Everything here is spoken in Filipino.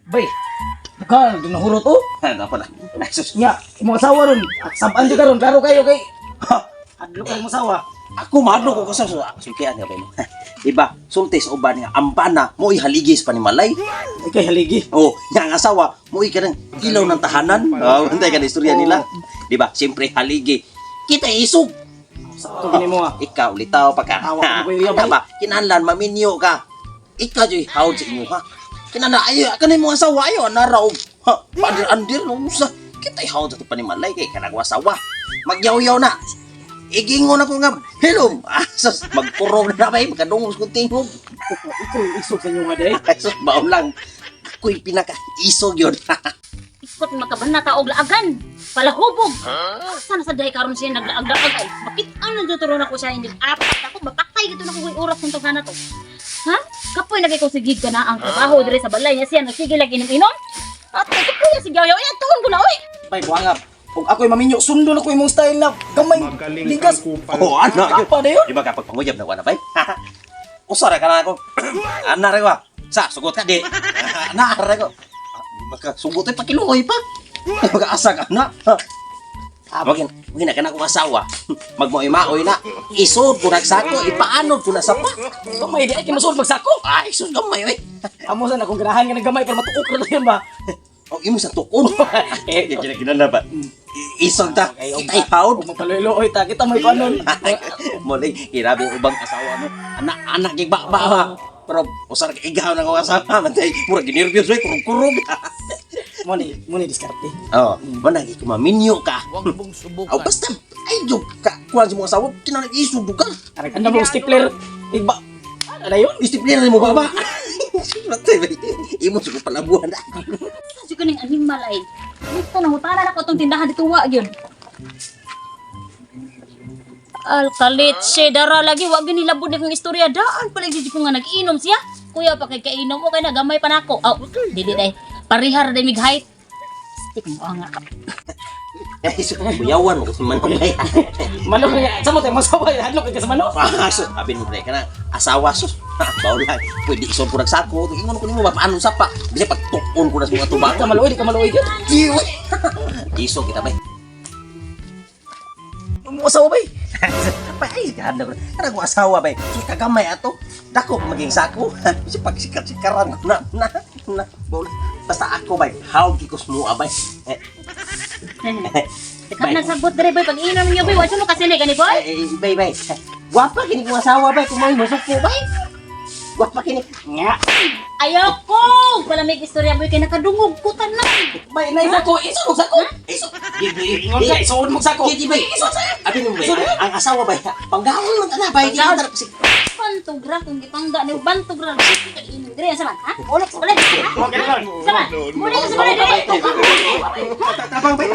Bay, bukan, ginahurot oh. Ano pa na? Ay, sus. Nya, imong asawa ron. Saban jud karon, klaro kayo kay. Adlo kay imong asawa. Ako mahadlo ko kasi sulkian ka ba mo. Diba, sulti sa uban nga ampana mo ihaligis pa ni Malay. Ay kay haligi. Oh, yang asawa mo ka ng ilaw ng tahanan. Oh, hantay ka na istorya nila. Diba, siyempre haligi. Kita isog. Sakto gini mo ah. Ikaw litaw pa ka. Tawa ko ba iya, Diba, kinahanglan maminyo ka. Ikaw joy hawd sa inyo ha. Kinana ayo kanay mo asawa ayo na raw. Ha, pandir-andir no sa. Kita hawd sa pa ni Malay kay kanang asawa. Magyaw-yaw na. Igingon ako nga, hello, sus, magpurog na ba, magkadungos kong tingog. Ikaw isog sa inyo nga day. Ay, sus, baon lang. Ako'y pinaka-isog yun. Ikot makabanata og laagan. Palahubog. Sana sa dahi karon siya naglaag-laag ay. Bakit ano tuturo na ko siya hindi apat ako mapatay gito na ko oras ng tawhana to. Ha? Kapoy nagay ko sigig ka na ang trabaho dire sa balay niya siya nagsige lagi inom-inom. At kapoy si Gayaw ay tuon ko na oy. Bay, buangap. Kung ako'y maminyo, sundo na ko imong style na gamay ligas. Oo, ano, Apa na yun? Di ba kapag panguyab na ko na ba? Usara ka na ako. Anara ko. Sa, sugot ka di. Anara ko. Baka sugot ay pakiluoy pa. Mag-aasa ka na. Magin ka na akong asawa. Magmoy-maoy na. Isod ko nagsako. Ipaanod ko na sa pa. Gamay di ay kimasod magsako. Ay, sus gamay oy. Amo sa na kung ganahan nga nagamay para matuok na yun ba? Oh, imo sa tukon. Eh, kinala ba? Isog ta. Itay haud. Kung magpaloy-loy ta, kita may panon. Mulai, grabe ang ubang asawa mo. Anak yung bakba ha. Pero usar ka igaw na kong asawa. Matay, mura ginervyos ay kurug-kurug. Muni diskarte. Oo, managi kumaminyo ka. Oh, basta, ay, yung kuhan sa mga asawa, kinanag-isog ka. Ano mo stapler? Iba. Ano na yun? Disiplina mo ba ba? Matay, imo sa palabuhan na. Kasi kaning animal ay. Ito na hutara na ko itong tindahan dito wa yun. Alkalit siya dara lagi wag yun nilabod na kong istorya daan pala di ko nga nag-inom siya. Kuya pa kay kainom mo kay nagamay pa nako. Oh, dili day. Parihar day mig height. Stick mo nga ka. Ay, so, buyawan mo kasi manong ay. Manok nga. Sa mo tayo masawa. Hadlok ka sa manok. Sus, sabi mo pre, ka na, asawa sus. Bawa lang, pwede isod ko nagsako. Ingon ko nimo ba, paano sa pa? Bisa pagtukon ko na sa mga tubak. Di ka maluoy yun. Jiwe. Isog kita ba? Mo asawa ba? Ay, ganda ko. Karang ko asawa ba? Sus, kagamay ato. Dako maging sako. Bisa pagsikat-sikaran ko na. Basta ako ba? How kikos mo abay? Ikaw nasagot dire boy pag inom niyo boy wa mo kasi ni gani boy. Bay. Guwapa kini kong asawa bay, kung may masuko bay. Guwapa kini. Nga. Ayoko! Wala may istorya boy kay nakadungog ko tanan. Bay, naisag ko. Isog mo sako. Isog. Ingon ka, isog mo sako. Kiti bay. Isog sa'yo. Abi mo bay. Ang asawa bay. Panggawin mo na bay. Di Panggawin? ka kasi. Bantugra kung gipangga ni bantugra. Dire sa man, ha? Ulit, ha? Okay lang. Sama. Muli ka sa man dire. Tabang bay.